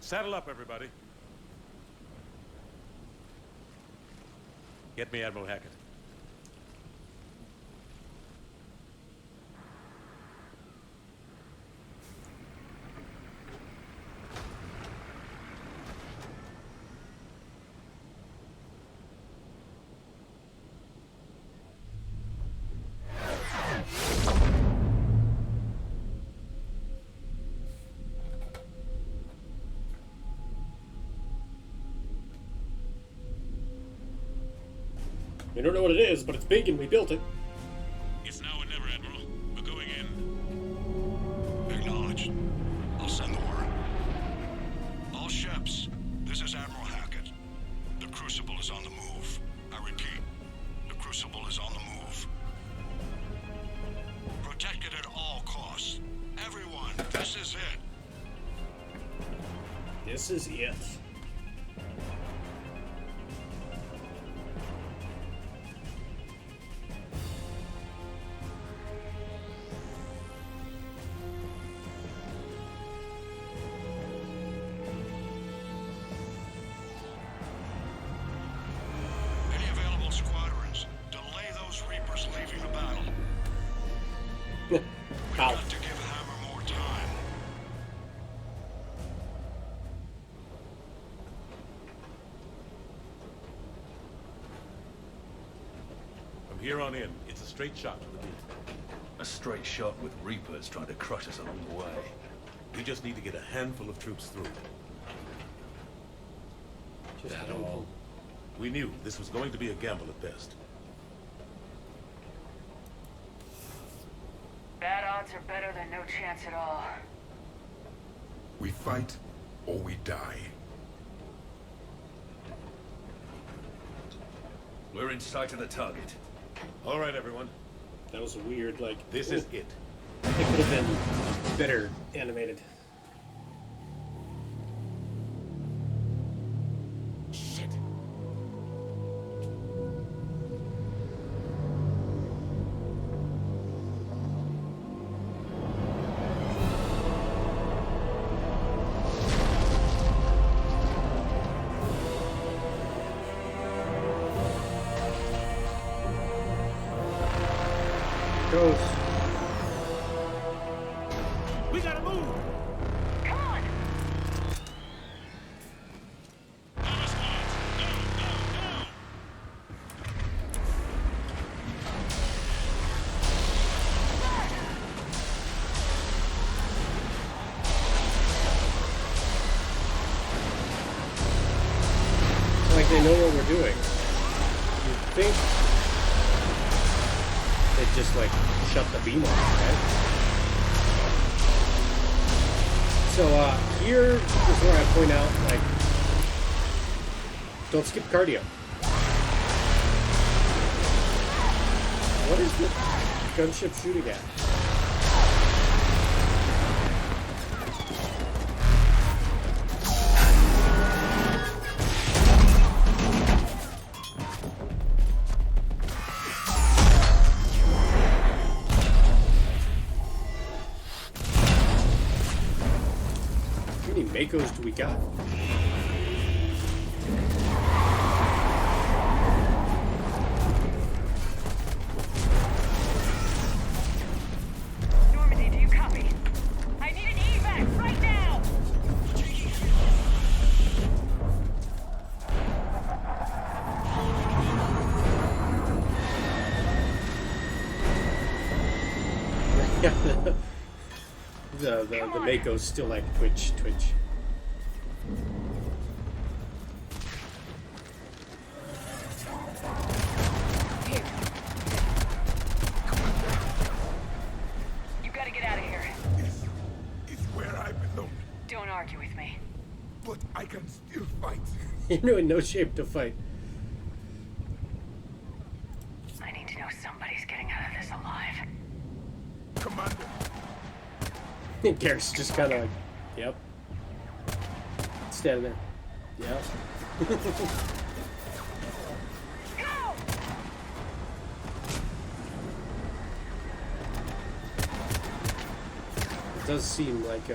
Saddle up, everybody. Get me Admiral Hackett. We don't know what it is, but it's big and we built it. It's now or never, Admiral. We're going in. Acknowledged. I'll send the word. All ships, this is Admiral Hackett. The Crucible is on the move. I repeat, the Crucible is on the move. Protect it at all costs. Everyone, this is it. This is it. Any available squadrons, delay those Reapers leaving the battle. We've Ow. got to give Hammer more time. From here on in, it's a straight shot to the beat. A straight shot with Reapers trying to crush us along the way. We just need to get a handful of troops through. Just That don't- all? We knew this was going to be a gamble at best. Bad odds are better than no chance at all. We fight or we die. We're in sight of the target. All right, everyone. That was weird, like... This is it. It could have been better animated. Shit. Goes. We gotta move! Come on! It's like they know what we're doing. You'd think they'd just, like, shut the beam off, right? So, here is where I point out, like, don't skip cardio. What is the gunship shooting at? How many Makos do we got? Normandy, do you copy? I need an evac right now! the Mako's still like twitch. Here. You gotta get out of here. It's where I belong, Don't argue with me. but I can still fight. You're in no shape to fight. I need to know somebody's getting out of this alive. Commander, Garrett's just kind of like, yep. Standing there. Yep. Go! It does seem like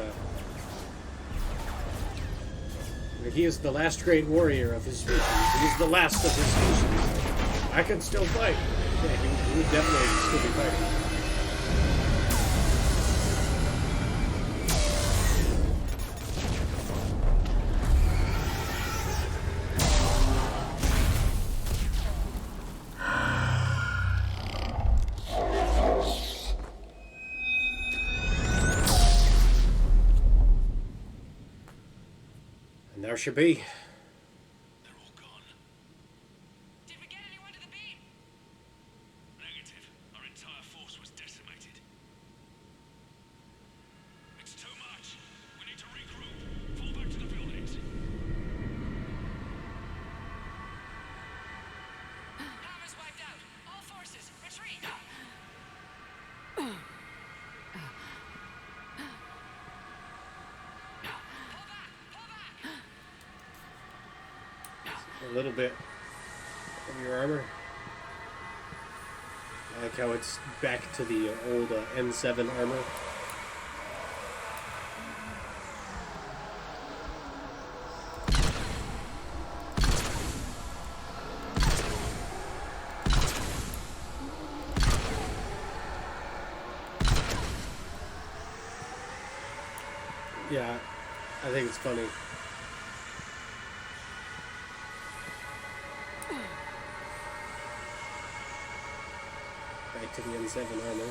He is the last great warrior of his species. He is the last of his species. I can still fight. Yeah, he would definitely still be fighting. And there should be. They're all gone. Did we get anyone to the beam? Negative. Our entire force was decimated. It's too much. We need to regroup. Fall back to the buildings. Hammer's wiped out. All forces, retreat. A little bit of your armor. I like how it's back to the old N7 armor. Yeah, I think it's funny. Back to the N7 armor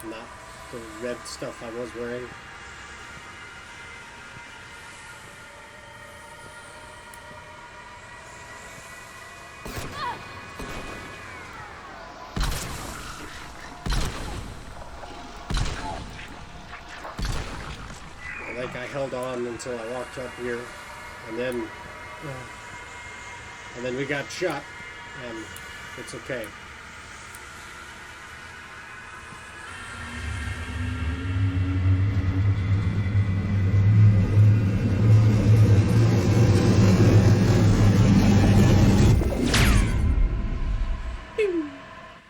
and not the red stuff I was wearing. Like I held on until I walked up here, and then we got shot, and it's okay.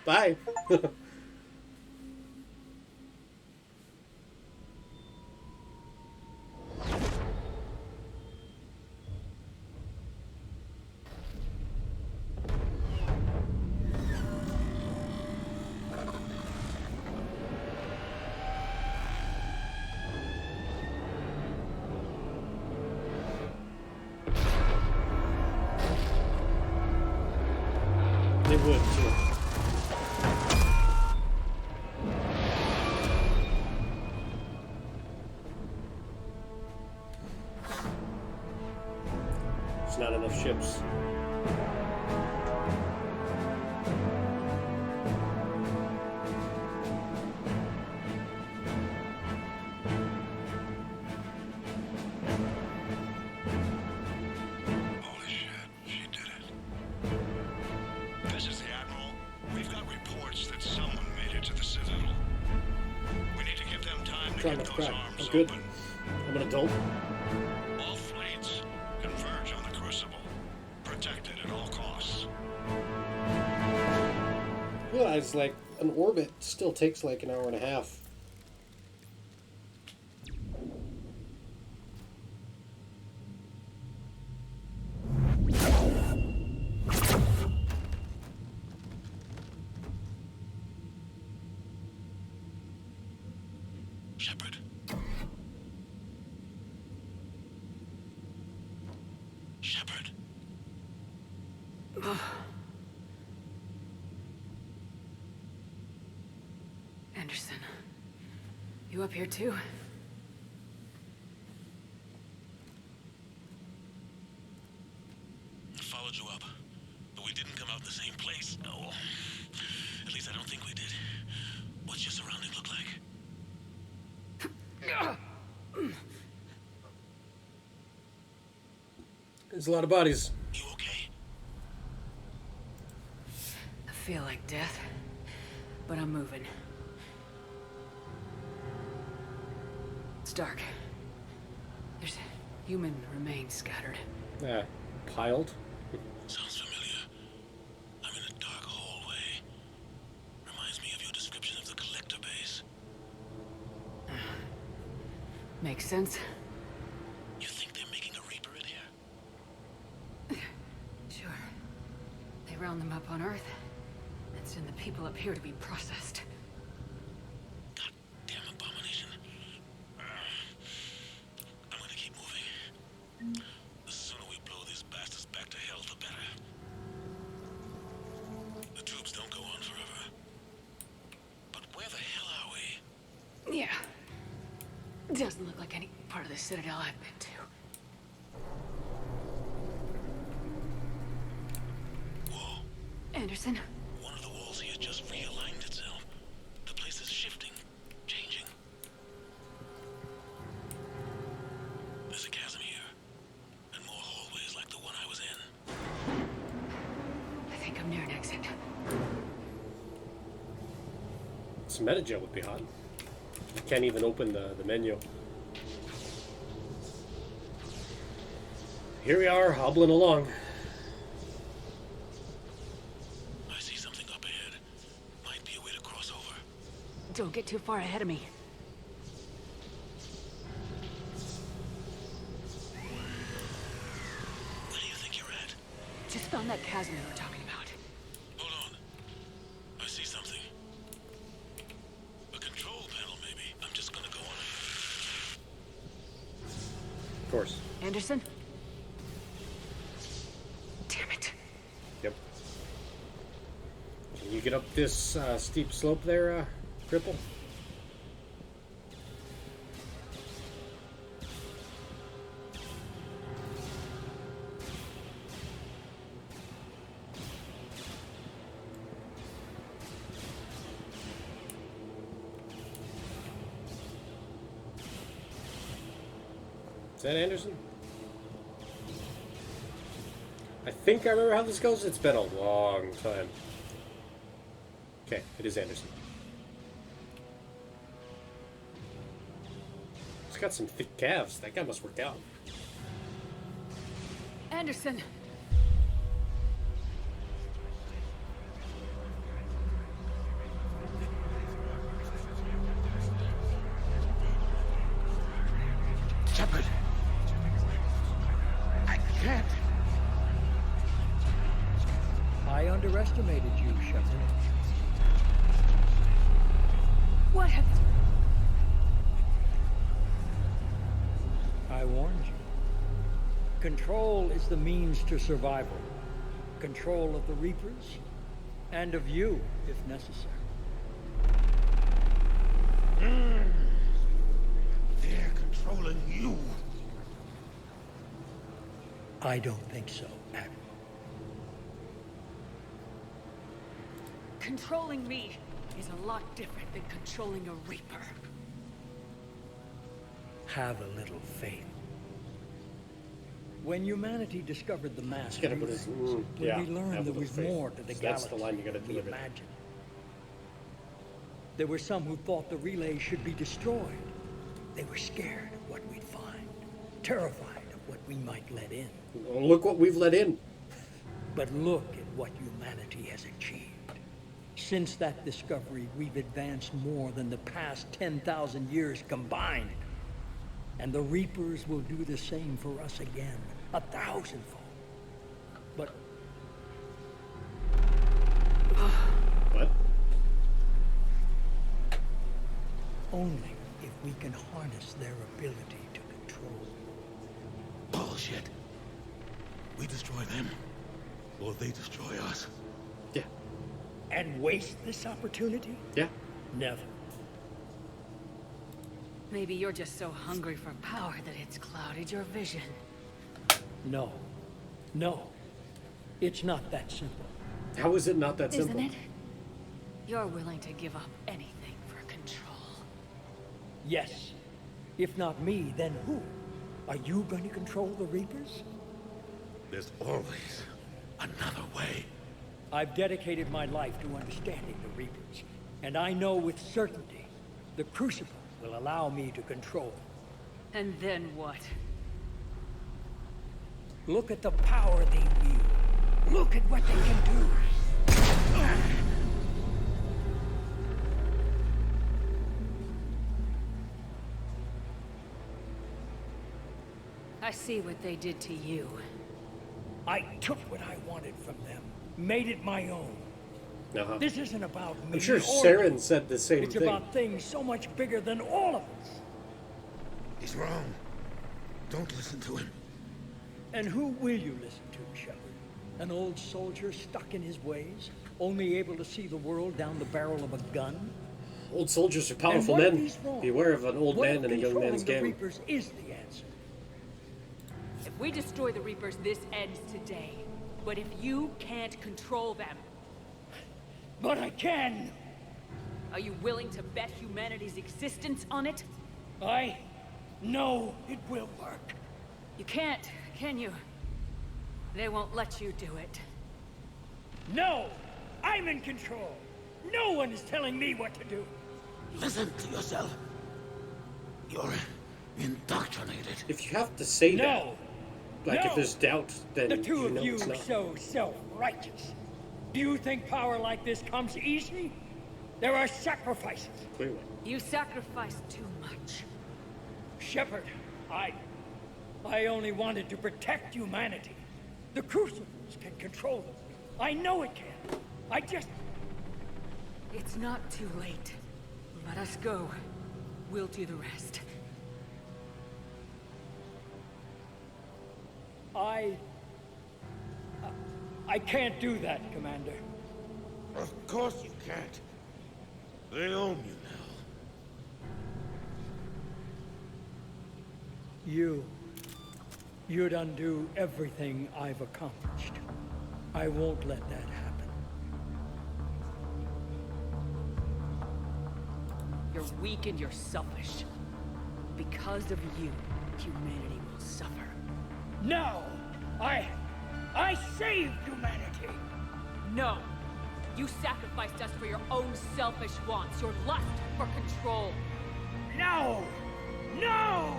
Bye. They would too. There's not enough ships. Holy shit, she did it. This is the Admiral. We've got reports that someone made it to the Citadel. We need to give them time to Trying get to those crack. arms I'm good. open. I'm an adult. All fleets converge on the Crucible. Protect it at all costs. Realize like an orbit still takes like an hour and a half. Shepard. Shepard. Anderson, you up here too? I followed you up, but we didn't come out the same place. No. At least I don't think we did. What's your surroundings look like? There's a lot of bodies. You okay? I feel like death, but I'm moving. It's dark. There's human remains scattered. Yeah, piled. Sounds familiar. I'm in a dark hallway. Reminds me of your description of the collector base. Makes sense. You think round them up on Earth and send the people up here to be processed. Goddamn abomination. I'm gonna keep moving. The sooner we blow these bastards back to hell, the better. The tubes don't go on forever. But where the hell are we? Yeah. Doesn't look like any part of the Citadel I've been to. Whoa. Anderson? One of the walls here just realigned itself. The place is shifting, changing. There's a chasm here, and more hallways like the one I was in. I think I'm near an exit. Some metajet would be hot. You can't even open the menu. Here we are, hobbling along. I see something up ahead. Might be a way to cross over. Don't get too far ahead of me. Where do you think you're at? Just found that chasm we were talking about. Hold on. I see something. A control panel, maybe. I'm just gonna go on. Of course. Anderson? Damn it. Yep. Can you get up this steep slope there, Cripple? Is that Anderson? I think I remember how this goes. It's been a long time. Okay, it is Anderson. He's got some thick calves. That guy must work out. Anderson! Shepard! I can't! I underestimated you, Shepard. What have... I warned you. Control is the means to survival. Control of the Reapers, and of you, if necessary. They're controlling you. I don't think so, Admiral. Controlling me is a lot different than controlling a Reaper. Have a little faith. When humanity discovered the mass Gotta put his- Reapers, when yeah, we learned have a there little was faith. more to the So that's the galaxy line you gotta than we deliver. imagined. There were some who thought the relay should be destroyed. They were scared of what we'd find, terrified of what we might let in. Well, look what we've let in. But look at what humanity has achieved. Since that discovery, we've advanced more than the past 10,000 years combined. And the Reapers will do the same for us again, 1,000-fold. But What? only if we can harness their ability to control. Bullshit. We destroy them, or they destroy us. Yeah. And waste this opportunity? Yeah. Never. Maybe you're just so hungry for power that it's clouded your vision. No. No. It's not that simple. How is it not that simple? Isn't it? You're willing to give up anything for control. Yes. If not me, then who? Are you going to control the Reapers? There's always another way. I've dedicated my life to understanding the Reapers, and I know with certainty the Crucible will allow me to control. And then what? Look at the power they wield. Look at what they can do. I see what they did to you. I took what I wanted from them, made it my own. Uh-huh. This isn't about me. I'm sure or Saren you. said the same It's thing. about things so much bigger than all of us. He's wrong. Don't listen to him. And who will you listen to, Shepard? An old soldier stuck in his ways, only able to see the world down the barrel of a gun? Old soldiers are powerful And what if men. he's wrong? Beware of an old What man if in a young controlling man's the game. Reapers is the answer? If we destroy the Reapers, this ends today. But if you can't control them, But I can! are you willing to bet humanity's existence on it? I know it will work. You can't, can you? They won't let you do it. No! I'm in control! No one is telling me what to do! Listen to yourself. You're indoctrinated. If you have to say No! that, like No! if there's doubt, then The two you of know you it's not. so self-righteous. Do you think power like this comes easy? There are sacrifices. Clearly. You sacrificed too much. Shepard, I only wanted to protect humanity. The Crucibles can control them. I know it can. I just... It's not too late. Let us go. We'll do the rest. I can't do that, Commander. Of course you can't. They own you now. You'd undo everything I've accomplished. I won't let that happen. You're weak and you're selfish. Because of you, humanity will suffer. No! I saved humanity! No! You sacrificed us for your own selfish wants, your lust for control. No! No!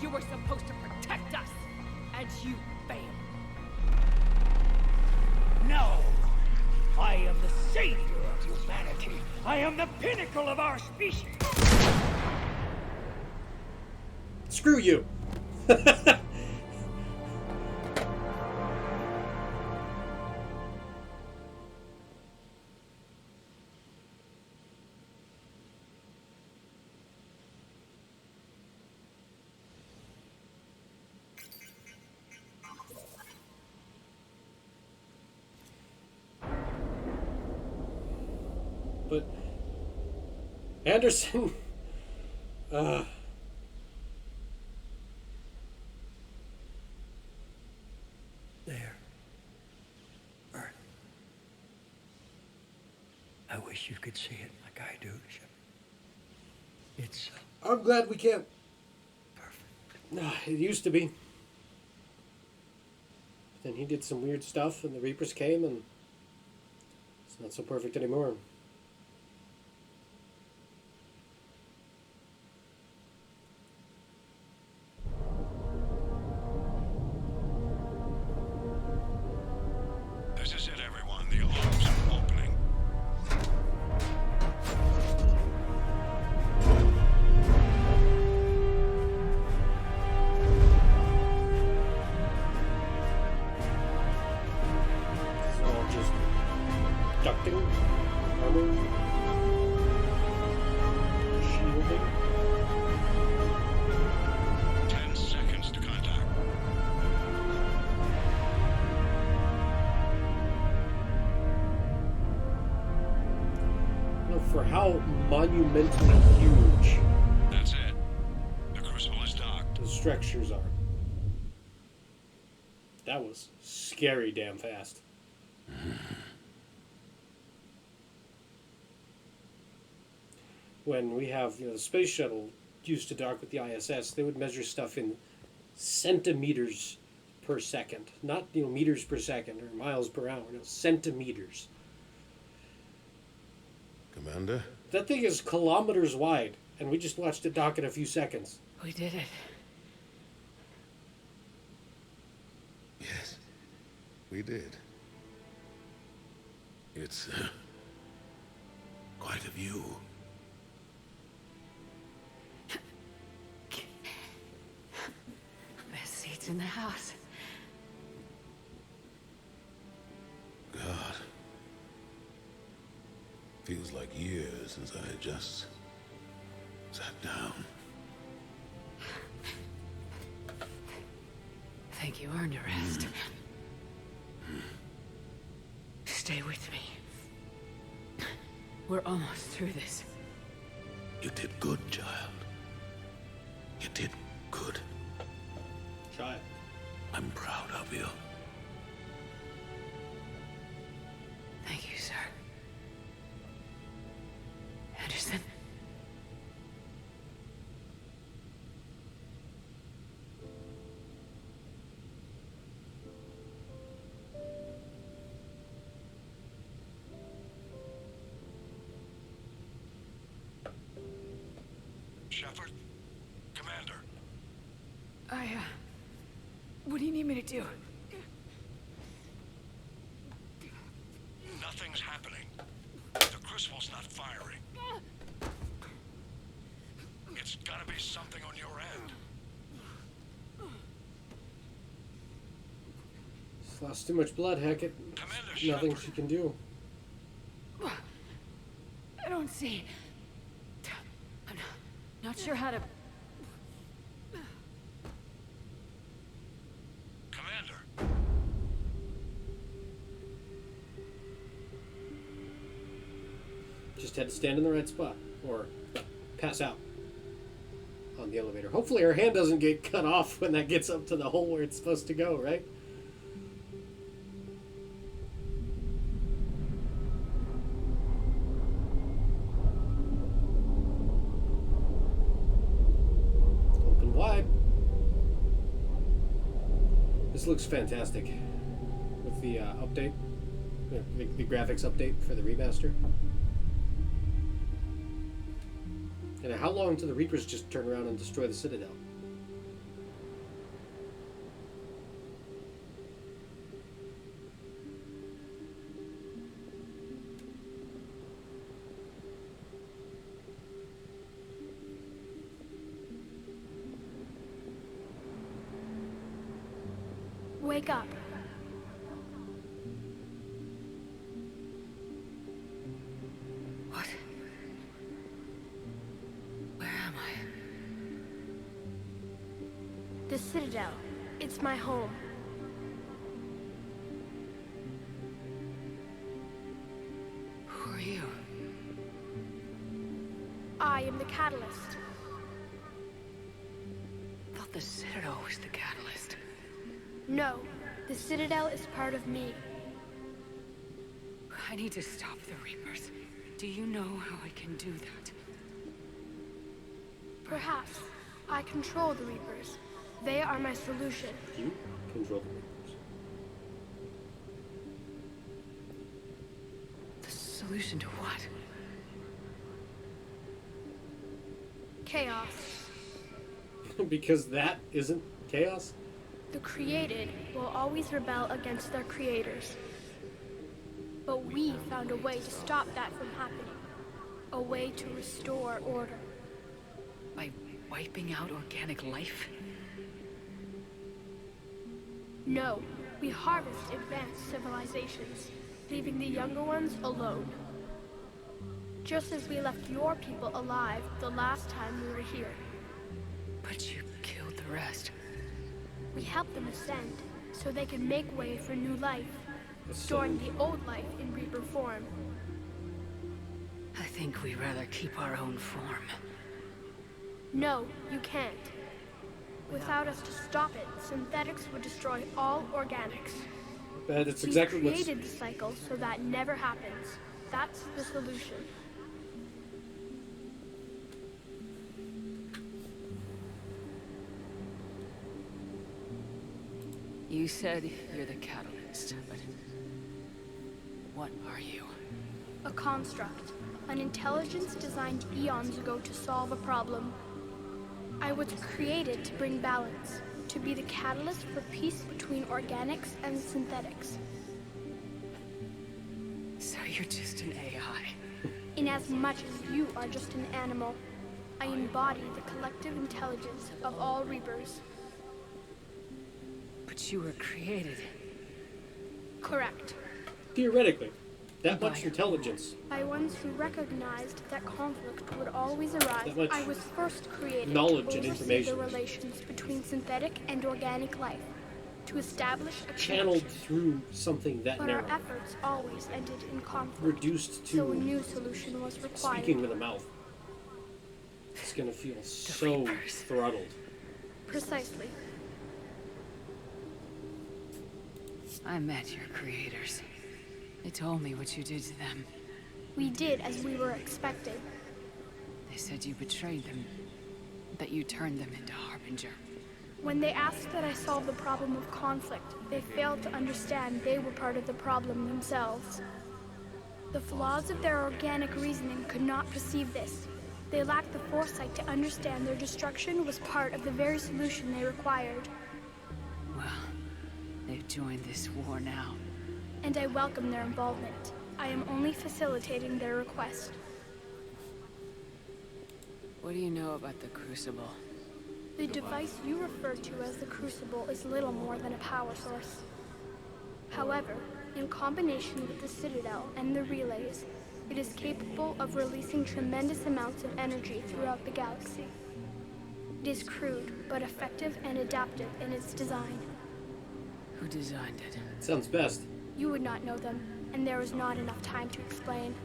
You were supposed to protect us, and you failed. No! I am the savior of humanity. I am the pinnacle of our species. Screw you. But Anderson, there. Earth. I wish you could see it like I do, Shepard. It's I'm glad we can't. perfect. It used to be. Then he did some weird stuff, and the Reapers came, and it's not so perfect anymore. This is it, everyone. The alarms are opening. It's all just ducting, armor, shielding. 10 seconds to contact. Well, for how monumentally huge That's it. The Crucible is docked. the structures are. That was scary damn fast. When we have, the space shuttle used to dock with the ISS, they would measure stuff in centimeters per second. Not, meters per second or miles per hour. No, centimeters. Commander? That thing is kilometers wide, and we just watched it dock in a few seconds. We did it. Yes, we did. It's quite a view. Best seats in the house. feels like years since I had just sat down. Think you earned a rest. Stay with me. We're almost through this. You did good, child. You did good. Child. I'm proud of you. Thank you, sir. Anderson? Shepard? Commander. What do you need me to do? Nothing's happening. The Crucible's not firing. It's gotta be something on your end. She's lost too much blood, Hackett. Commander Nothing Shepard. she can do. I don't see. I'm not sure how to... Commander. Just had to stand in the right spot. Or pass out on the elevator. Hopefully her hand doesn't get cut off when that gets up to the hole where it's supposed to go, right? Open wide. This looks fantastic with the update, the graphics update for the remaster. And how long until the Reapers just turn around and destroy the Citadel? Wake up. What? Where am I? The Citadel. It's my home. Who are you? I am the Catalyst. I thought the Citadel was the catalyst. No, the Citadel is part of me. I need to stop the Reapers. Do you know how I can do that? Perhaps. I control the Reapers. They are my solution. You control the Reapers. The solution to what? Chaos. Because that isn't chaos? The created will always rebel against their creators. But we found a way to stop that from happening. A way to restore order. By wiping out organic life? No, we harvest advanced civilizations, leaving the younger ones alone. Just as we left your people alive the last time we were here. But you killed the rest. We help them ascend, so they can make way for new life, storing the old life in Reaper form. I think we'd rather keep our own form. No, you can't. Without us to stop it, synthetics would destroy all organics. That's We exactly what's... created the cycle so that never happens. That's the solution. You said you're the catalyst, but what are you? A construct. An intelligence designed eons ago to solve a problem. I was created to bring balance, to be the catalyst for peace between organics and synthetics. So you're just an AI? In as much as you are just an animal, I embody the collective intelligence of all Reapers. But you were created. Correct. Theoretically. That By much who? intelligence. By ones who recognized that conflict would always arise. That much I was first created knowledge to and oversee information. the relations between synthetic and organic life, to establish a Channeled connection. through something that But narrow. our efforts always ended in conflict. Reduced So a to new solution was required. speaking with a mouth. It's gonna feel so Reapers. throttled. Precisely. I met your creators. They told me what you did to them. We did as we were expected. They said you betrayed them, that you turned them into Harbinger. When they asked that I solve the problem of conflict, they failed to understand they were part of the problem themselves. The flaws of their organic reasoning could not perceive this. They lacked the foresight to understand their destruction was part of the very solution they required. Well, they've joined this war now. And I welcome their involvement. I am only facilitating their request. What do you know about the Crucible? The device you refer to as the Crucible is little more than a power source. However, in combination with the citadel and the relays, it is capable of releasing tremendous amounts of energy throughout the galaxy. It is crude, but effective and adaptive in its design. Who designed it? Sounds best. You would not know them, and there is not enough time to explain.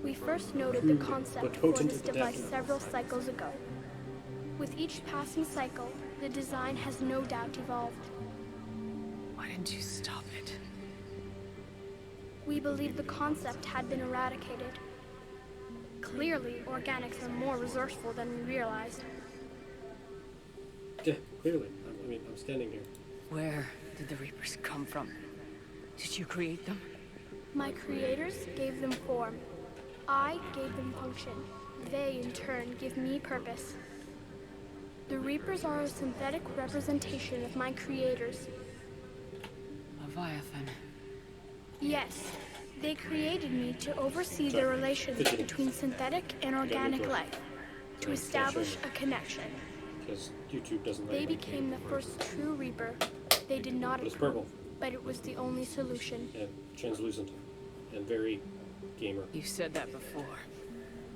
We first noted the Crude, concept but for potent this and device adaptive. several cycles ago. With each passing cycle, the design has no doubt evolved. Why didn't you stop it? We believed the concept had been eradicated. Clearly, organics are more resourceful than we realized. Yeah, clearly. I mean, I'm standing here. Where did the Reapers come from? Did you create them? My creators gave them form. I gave them function. They, in turn, give me purpose. The Reapers are a synthetic representation of my creators. Leviathan. Yes, they created me to oversee the relations between synthetic and organic life, to establish a connection. Because YouTube doesn't They like became the first true Reaper. They did not But it's approve, purple. but it was the only solution. and translucent and very gamer. You said that before.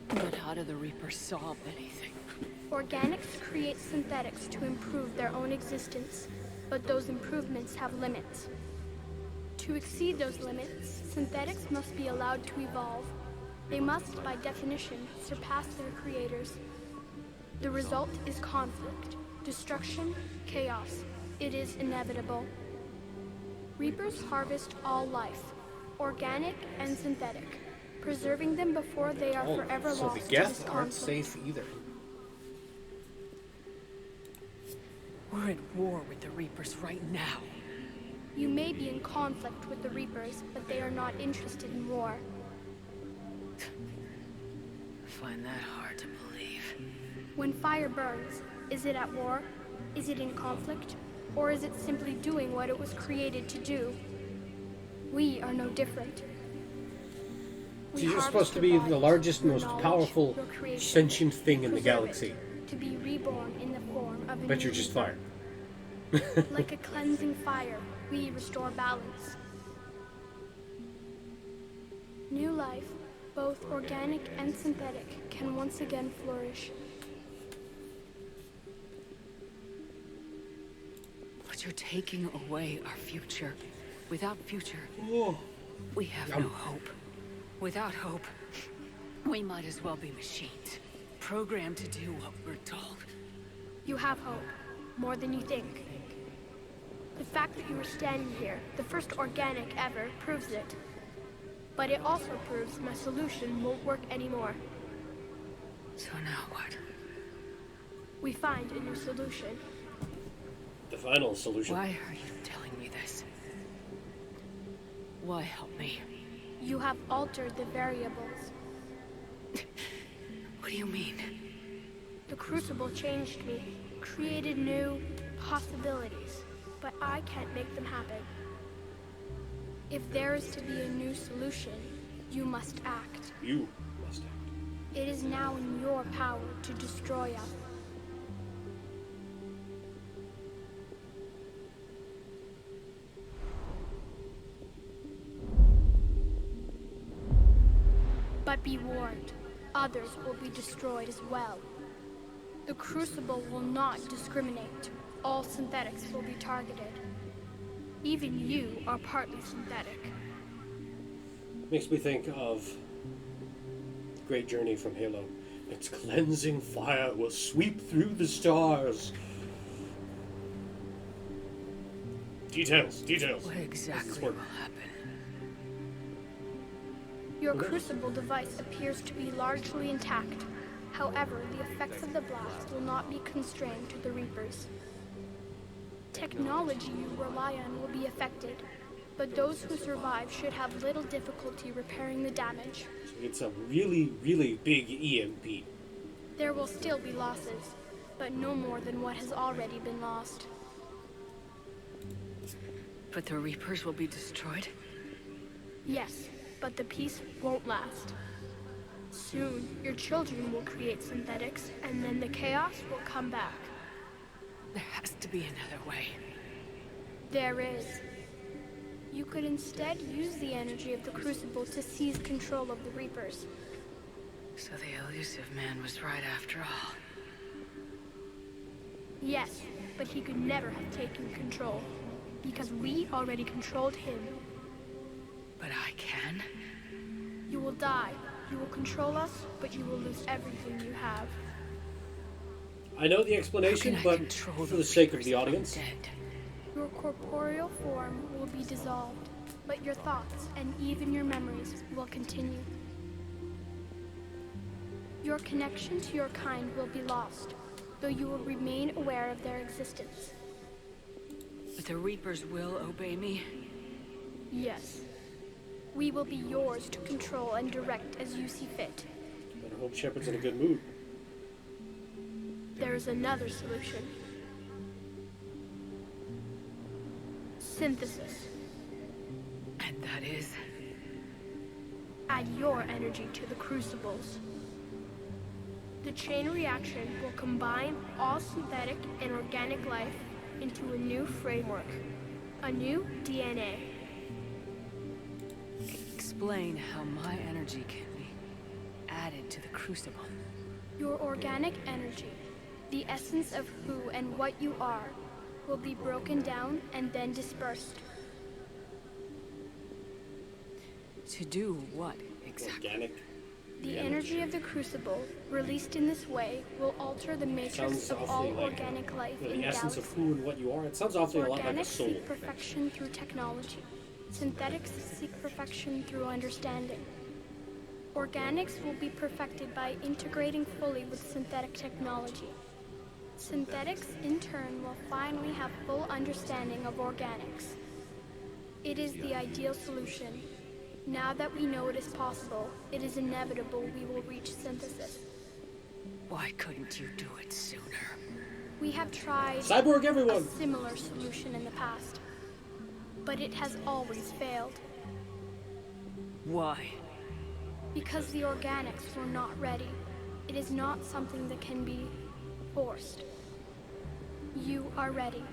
But how do the Reapers solve anything? Organics create synthetics to improve their own existence, but those improvements have limits. To exceed those limits, synthetics must be allowed to evolve. They must, by definition, surpass their creators. The result is conflict, destruction, chaos. It is inevitable. Reapers harvest all life, organic and synthetic, preserving them before they are forever so lost the to Geth this aren't conflict. safe either. We're at war with the Reapers right now. You may be in conflict with the Reapers, but they are not interested in war. I find that hard to believe. When fire burns, is it at war? Is it in conflict? Or is it simply doing what it was created to do? We are no different. We You're harvest supposed to your be bodies, the largest, your most knowledge, powerful your creation, sentient thing in the preserve galaxy. it, to be reborn in the form of a Bet new you're just rebirth. fire. Like a cleansing fire, we restore balance. New life, both organic and synthetic, can once again flourish. But you're taking away our future. Without future, we have no hope. Without hope, we might as well be machines. Programmed to do what we're told. You have hope, more than you think. The fact that you are standing here, the first organic ever, proves it. But it also proves my solution won't work anymore. So now what? We find a new solution. The final solution. Why are you telling me this? Why help me? You have altered the variables. What do you mean? The Crucible changed me, created new possibilities, but I can't make them happen. If there is to be a new solution, you must act. You must act. It is now in your power to destroy us. But be warned, others will be destroyed as well. The Crucible will not discriminate. All synthetics will be targeted. Even you are partly synthetic. Makes me think of the great journey from Halo. Its cleansing fire will sweep through the stars. Details. What exactly will happen? Your Crucible device appears to be largely intact. However, the effects of the blast will not be constrained to the Reapers. Technology you rely on will be affected, but those who survive should have little difficulty repairing the damage. It's a really, really big EMP. There will still be losses, but no more than what has already been lost. But the Reapers will be destroyed? Yes, but the peace won't last. Soon, your children will create synthetics, and then the chaos will come back. There has to be another way. There is. You could instead use the energy of the Crucible to seize control of the Reapers. So the elusive man was right after all. Yes, but he could never have taken control, because we already controlled him. But I can? You will die. You will control us, but you will lose everything you have. I know the explanation, but for the sake of the audience. Your corporeal form will be dissolved, but your thoughts and even your memories will continue. Your connection to your kind will be lost, though you will remain aware of their existence. But the Reapers will obey me? Yes. We will be yours to control and direct as you see fit. I hope Shepard's in a good mood. There is another solution. Synthesis. And that is? Add your energy to the Crucibles. The chain reaction will combine all synthetic and organic life into a new framework, a new DNA. Explain how my energy can be added to the Crucible. Your organic energy, the essence of who and what you are, will be broken down and then dispersed. To do what exactly? Organic. The energy of the Crucible, released in this way, will alter the matrix of all organic life in the essence galaxy. of who and what you are. It sounds awfully a lot like a Organics soul. seek perfection through technology. Synthetics seek perfection through understanding. Organics will be perfected by integrating fully with synthetic technology. Synthetics, in turn, will finally have full understanding of organics. It is the ideal solution. Now that we know it is possible, it is inevitable we will reach synthesis. Why couldn't you do it sooner? We have tried Cyborg everyone! a similar solution in the past, but it has always failed. Why? Because the organics were not ready. It is not something that can be forced. You are ready,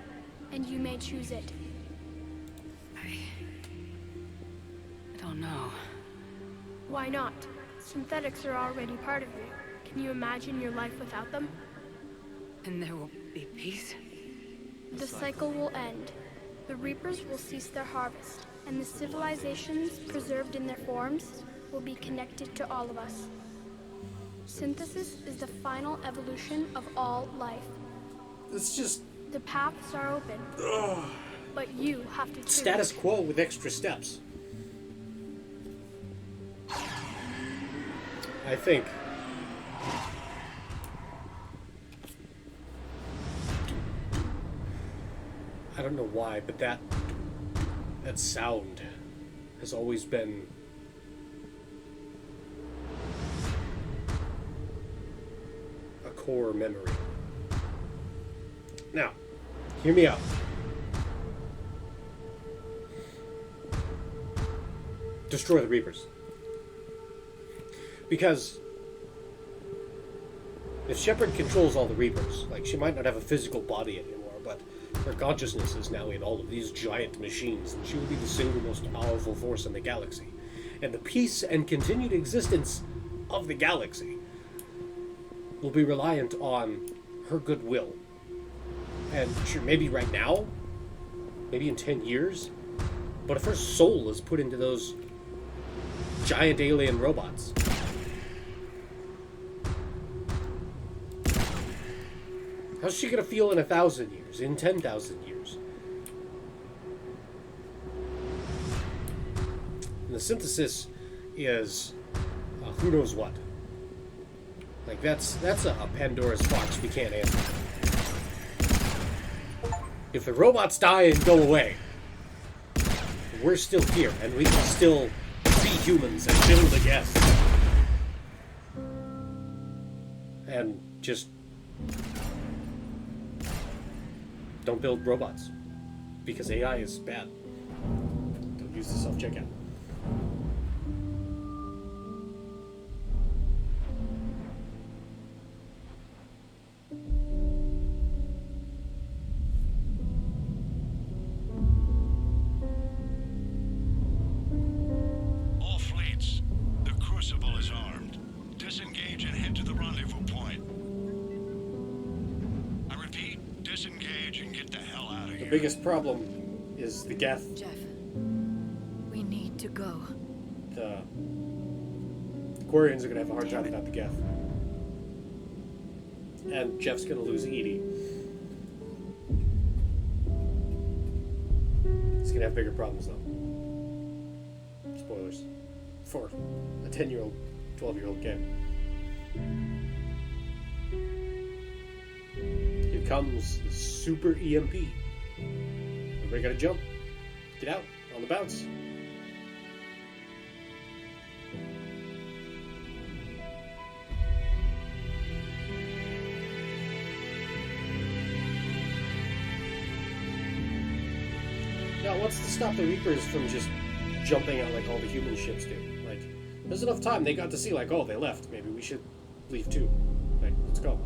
and you may choose it. I don't know. Why not? Synthetics are already part of you. Can you imagine your life without them? And there will be peace? The cycle will end. The Reapers will cease their harvest, and the civilizations preserved in their forms will be connected to all of us. Synthesis is the final evolution of all life. It's just The paths are open, but you have to choose. status quo with extra steps. I think. I don't know why, but that sound has always been a core memory. Now, hear me out. Destroy the Reapers. Because if Shepard controls all the Reapers, like, she might not have a physical body anymore, but her consciousness is now in all of these giant machines, and she will be the single most powerful force in the galaxy. and the peace and continued existence of the galaxy will be reliant on her goodwill. And sure, maybe right now, maybe in 10 years, but if her soul is put into those giant alien robots, how's she gonna feel in 1,000 years, in 10,000 years? And the synthesis is who knows what. Like, that's a Pandora's box we can't answer. If the robots die and go away, we're still here, and we can still be humans and build the guests. And just don't build robots, because AI is bad. Don't use the self-checkout. All fleets, the Crucible is armed. Disengage and head to the rendezvous point. I repeat, disengage and get the hell out of here. The biggest problem is the Geth. Jeff, we need to go. The Quarians are gonna have a hard time without the Geth. And Jeff's gonna lose Edie. He's gonna have bigger problems though. Spoilers. For a 10-year-old, 12-year-old game. Here comes the Super EMP. Everybody gotta jump. Get out. On the bounce. Now, what's to stop the Reapers from just jumping out like all the human ships do? Like, there's enough time. They got to see, like, oh, they left. Maybe we should leave too. Like, let's go.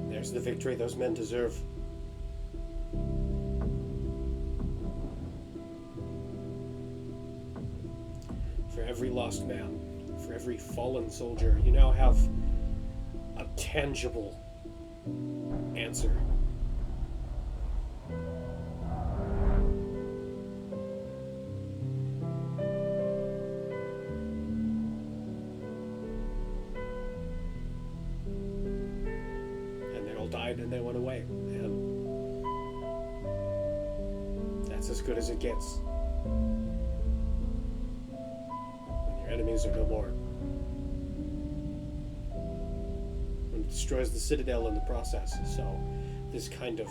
There's the victory those men deserve. For every lost man, for every fallen soldier, you now have a tangible answer. Died and they went away, and that's as good as it gets when your enemies are no more, when it destroys the citadel in the process. So this kind of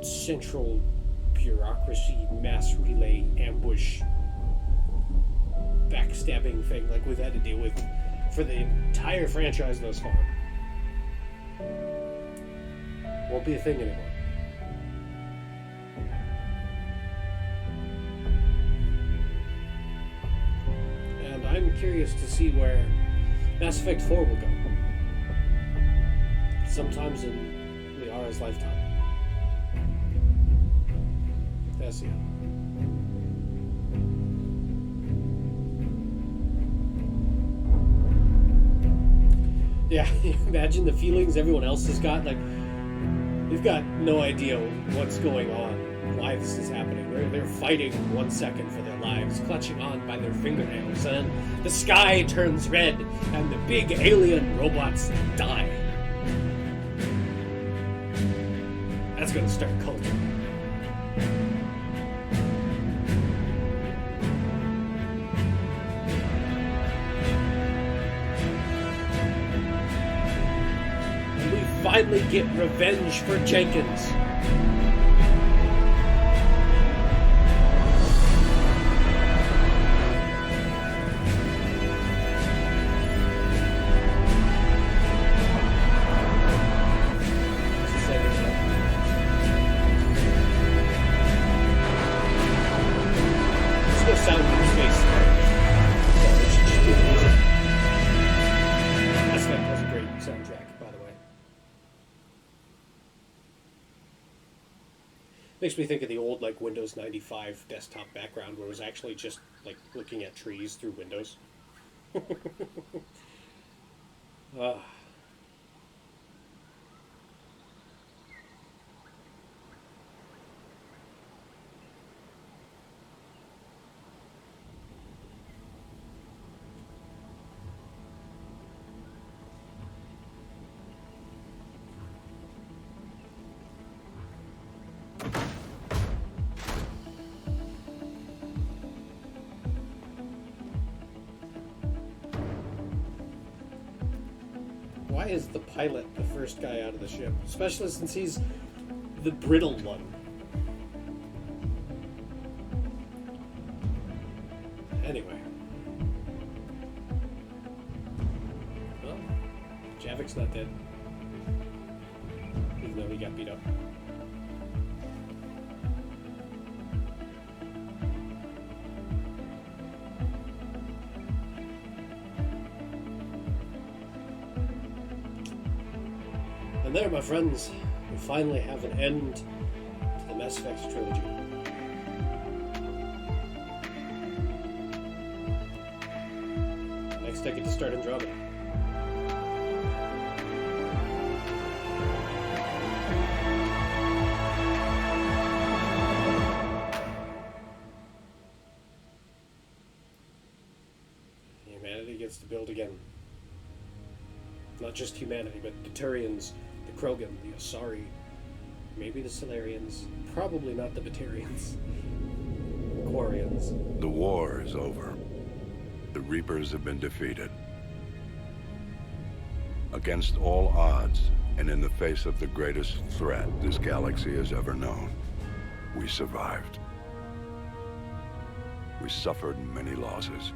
central bureaucracy mass relay ambush backstabbing thing like we've had to deal with for the entire franchise thus far won't be a thing anymore. And I'm curious to see where Mass Effect 4 will go. Sometimes in Liara's lifetime. That's it. Yeah, imagine the feelings everyone else has got. Like, they've got no idea what's going on, why this is happening. They're fighting 1 second for their lives, clutching on by their fingernails, and then the sky turns red, and the big alien robots die. That's gonna start a cult. Finally get revenge for Jenkins. Makes me think of the old like Windows 95 desktop background where it was actually just like looking at trees through windows. Ah. Why is the pilot the first guy out of the ship? Especially since he's the brittle one. Anyway. Well, Javik's not dead. Even though he got beat up. And there, my friends, we finally have an end to the Mass Effect trilogy. Next, I get to start Andromeda. Humanity gets to build again. Not just humanity, but the Turians, the Krogan, the Asari, maybe the Solarians, probably not the Batarians, the Quarians. The war is over. The Reapers have been defeated. Against all odds, and in the face of the greatest threat this galaxy has ever known, we survived. We suffered many losses.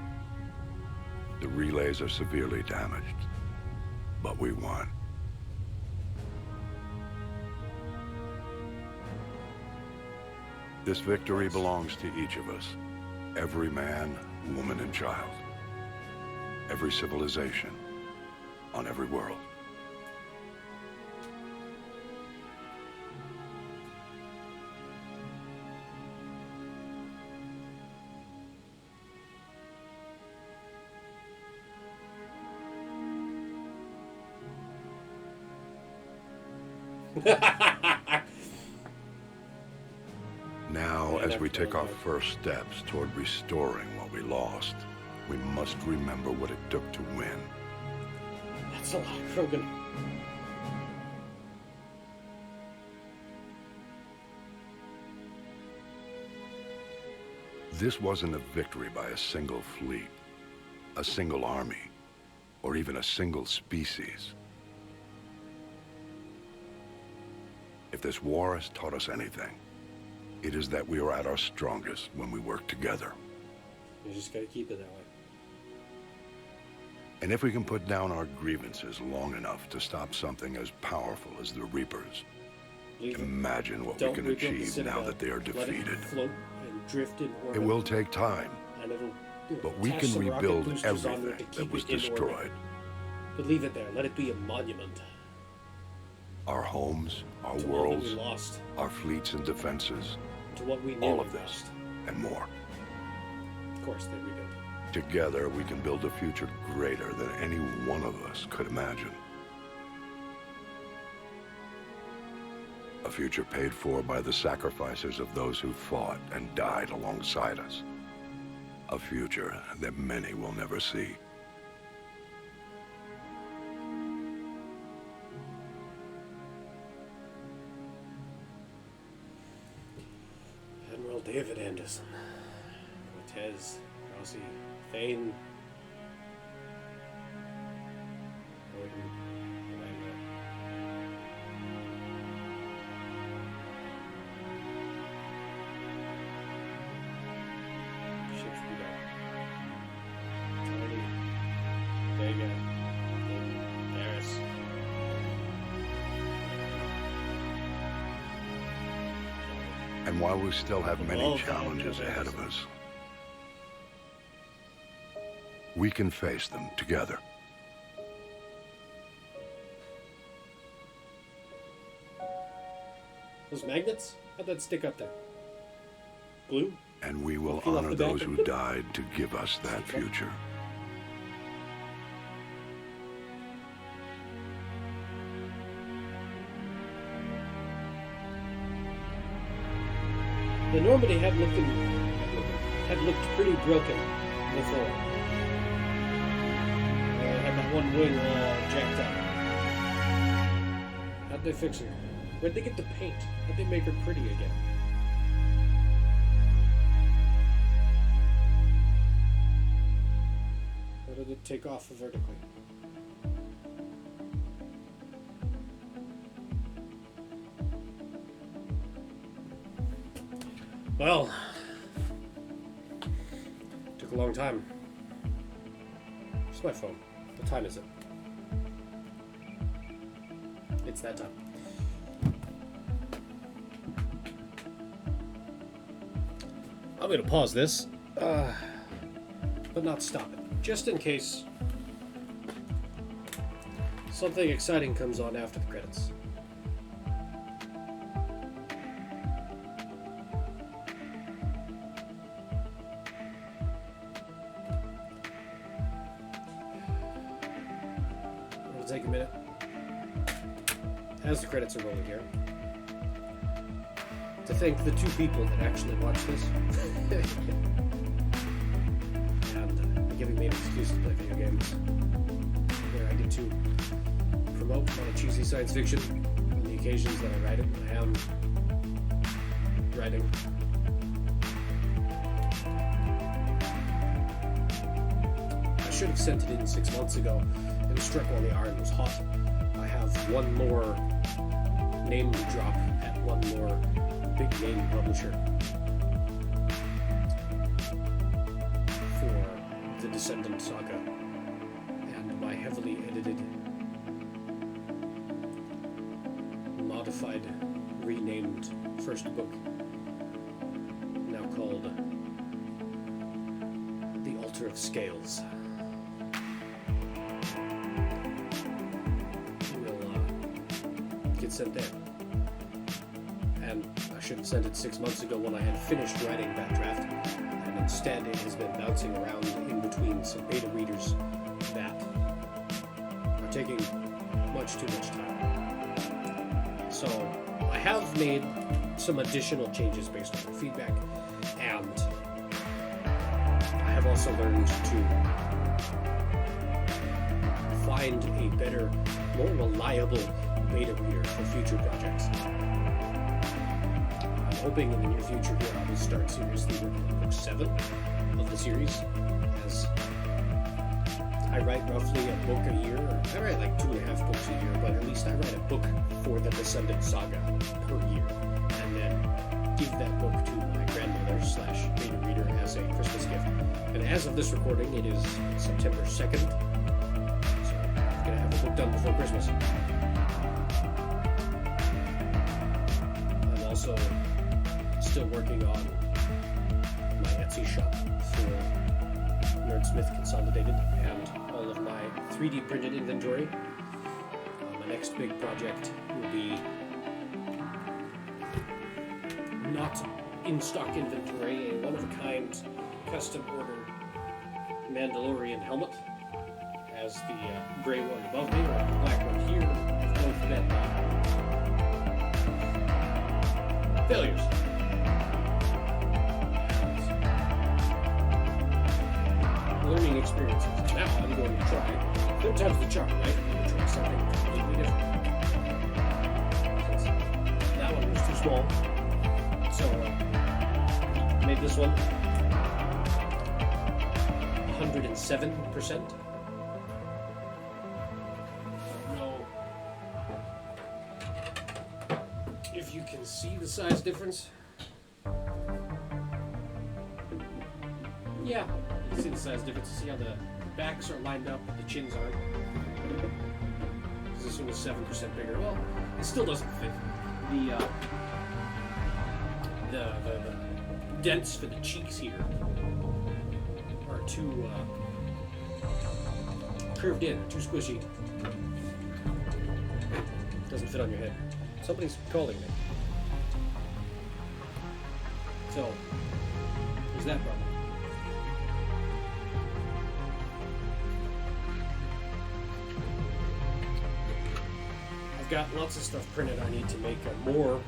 The relays are severely damaged, but we won. This victory belongs to each of us. Every man, woman, and child. Every civilization. On every world. Now, as we take our first steps toward restoring what we lost, we must remember what it took to win. That's a lot of Krogan. This wasn't a victory by a single fleet, a single army, or even a single species. If this war has taught us anything, it is that we are at our strongest when we work together. You just gotta keep it that way. And if we can put down our grievances long enough to stop something as powerful as the Reapers, imagine what we can achieve now that they are defeated. Let it float and drift in orbit. It will take time, And it'll, but we attach can some rocket rebuild boosters on everything it to keep that was it in orbit. destroyed. But leave it there. Let it be a monument Our homes, our to all that worlds, we lost, our fleets and defenses, to what we all nearly of this, lost. and more. Of course, they rebuilt. Together, we can build a future greater than any one of us could imagine. A future paid for by the sacrifices of those who fought and died alongside us. A future that many will never see. Admiral David Anderson, Cortez, Rossi, Thane, Gordon, Miranda. Ships we got. Tony, Vega, Garrus. And while we still have many All challenges time, ahead of us, we can face them together. Those magnets? How'd that stick up there? Glue? And we will Peel off honor the back. those who died to give us that future. The Normandy had looked pretty broken before. It had that one wing all jacked up. How'd they fix it? Where'd they get the paint? How'd they make her pretty again? How did it take off vertically? Well, took a long time. Where's my phone? What time is it? It's that time. I'm going to pause this, but not stop it, just in case something exciting comes on after the credits. It'll take a minute as the credits are rolling here to thank the two people that actually watch this and giving me an excuse to play video games where I get to promote a lot of cheesy science fiction on the occasions that I write it. I am writing. I should have sent it in 6 months ago. It was struck while the iron was hot. I have one more name to drop at one more big name publisher for the Descendant saga, and my heavily edited, modified, renamed first book, now called The Altar of Scales, will get sent there. And I should have sent it 6 months ago when I had finished writing that draft, and instead it has been bouncing around in between some beta readers that are taking much too much time. So I have made some additional changes based on their feedback, and I have also learned to find a better, more reliable beta reader for future projects. Hoping in the near future here I will start seriously working on book 7 of the series, as I write roughly a book a year. I write like 2.5 books a year, but at least I write a book for the Descendant saga per year, and then give that book to my grandmother / beta reader as a Christmas gift. And as of this recording, it is September 2nd, so I'm going to have the book done before Christmas. I'm also still working on my Etsy shop for Nerdsmith Consolidated and all of my 3D printed inventory. My next big project will be not in stock inventory, a one-of-a-kind custom order Mandalorian helmet, as the gray one above me or the black one here have both been failures. Learning experiences. Now I'm going to try 3 times the charm, right? I'm going to try something completely different. That one was too small. So I made this one 107%. I don't know if you can see the size difference. Yeah. You see the size difference. See how the backs are lined up, but the chins aren't. This one is 7% bigger. Well, it still doesn't fit. The dents for the cheeks here are too curved in, too squishy. Doesn't fit on your head. Somebody's calling me. So, there's that problem. I've got lots of stuff printed. I need to make more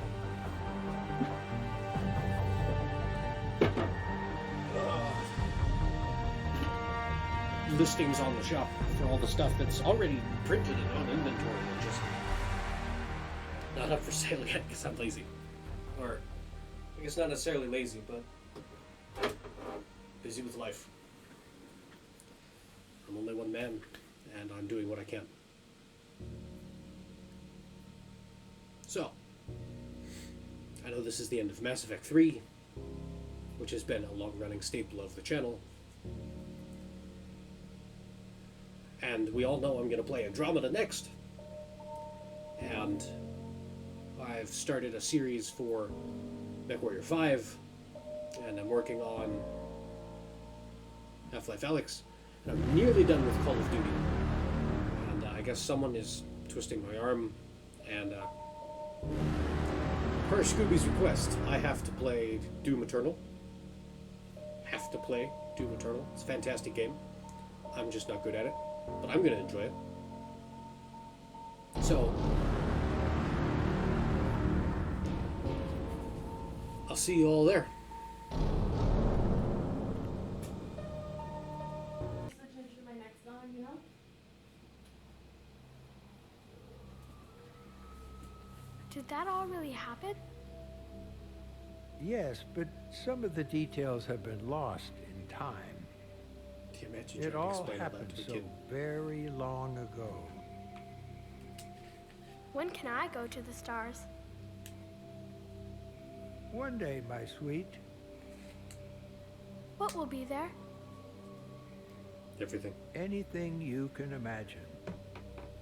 listings on the shop for all the stuff that's already printed and on inventory, and just not up for sale yet because I'm lazy. Or, I guess not necessarily lazy, but busy with life. I'm only one man, and I'm doing what I can. So, I know this is the end of Mass Effect 3, which has been a long-running staple of the channel. And we all know I'm going to play Andromeda next. And I've started a series for MechWarrior 5, and I'm working on Half-Life Alyx, and I'm nearly done with Call of Duty. And I guess someone is twisting my arm, and per Scooby's request, I have to play Doom Eternal. Have to play Doom Eternal. It's a fantastic game. I'm just not good at it, but I'm going to enjoy it. So, I'll see you all there. Did that all really happen? Yes, but some of the details have been lost in time. Can you imagine It trying to all explain all that happened to a so kid? very long ago. When can I go to the stars? One day, my sweet. What will be there? Everything. Anything you can imagine.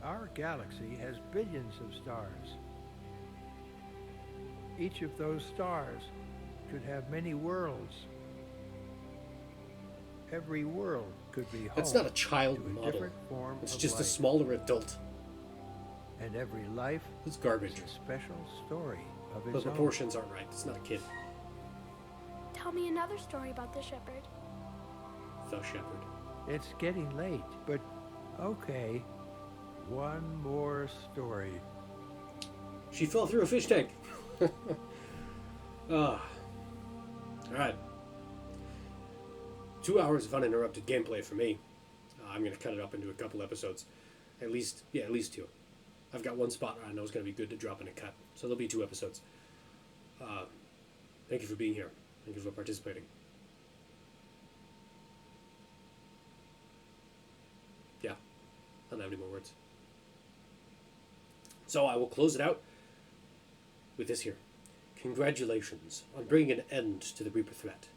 Our galaxy has billions of stars. Each of those stars could have many worlds. Every world could be home. That's not a child to a model. different form It's of just a life. smaller adult. And every life It's garbage. is a special story of The its own. proportions aren't right. It's not a kid. Tell me another story about the shepherd. The shepherd. It's getting late, but okay. One more story. She fell through a fish tank. Ah. Alright. 2 hours of uninterrupted gameplay for me. I'm going to cut it up into a couple episodes. At least 2. I've got one spot I know is going to be good to drop in a cut. So there'll be 2 episodes. Thank you for being here. Thank you for participating. Yeah. I don't have any more words. So I will close it out with this here. Congratulations on bringing an end to the Reaper threat.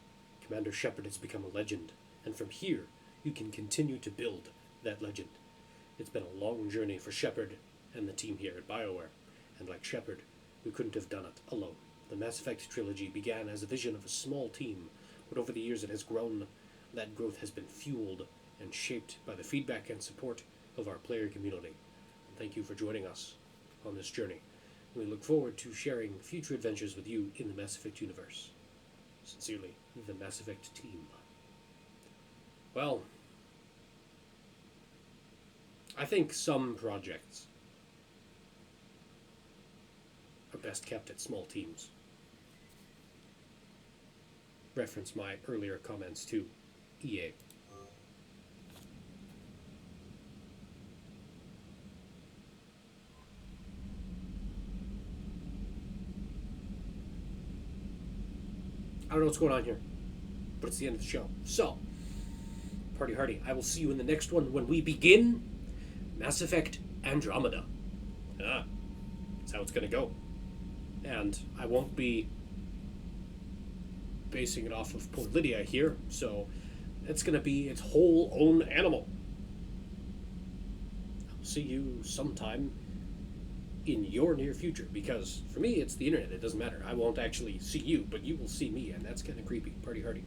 Commander Shepard has become a legend, and from here, you can continue to build that legend. It's been a long journey for Shepard and the team here at BioWare, and like Shepard, we couldn't have done it alone. The Mass Effect trilogy began as a vision of a small team, but over the years it has grown. That growth has been fueled and shaped by the feedback and support of our player community. And thank you for joining us on this journey. We look forward to sharing future adventures with you in the Mass Effect universe. Sincerely, the Mass Effect team. Well, I think some projects are best kept at small teams. Reference my earlier comments to EA. I don't know what's going on here, but it's the end of the show. So, party hardy. I will see you in the next one when we begin Mass Effect Andromeda. That's how it's going to go. And I won't be basing it off of Port Lydia here, so it's going to be its whole own animal. I'll see you sometime in your near future, because for me it's the internet. It doesn't matter. I won't actually see you, but you will see me, and that's kind of creepy. Party hardy.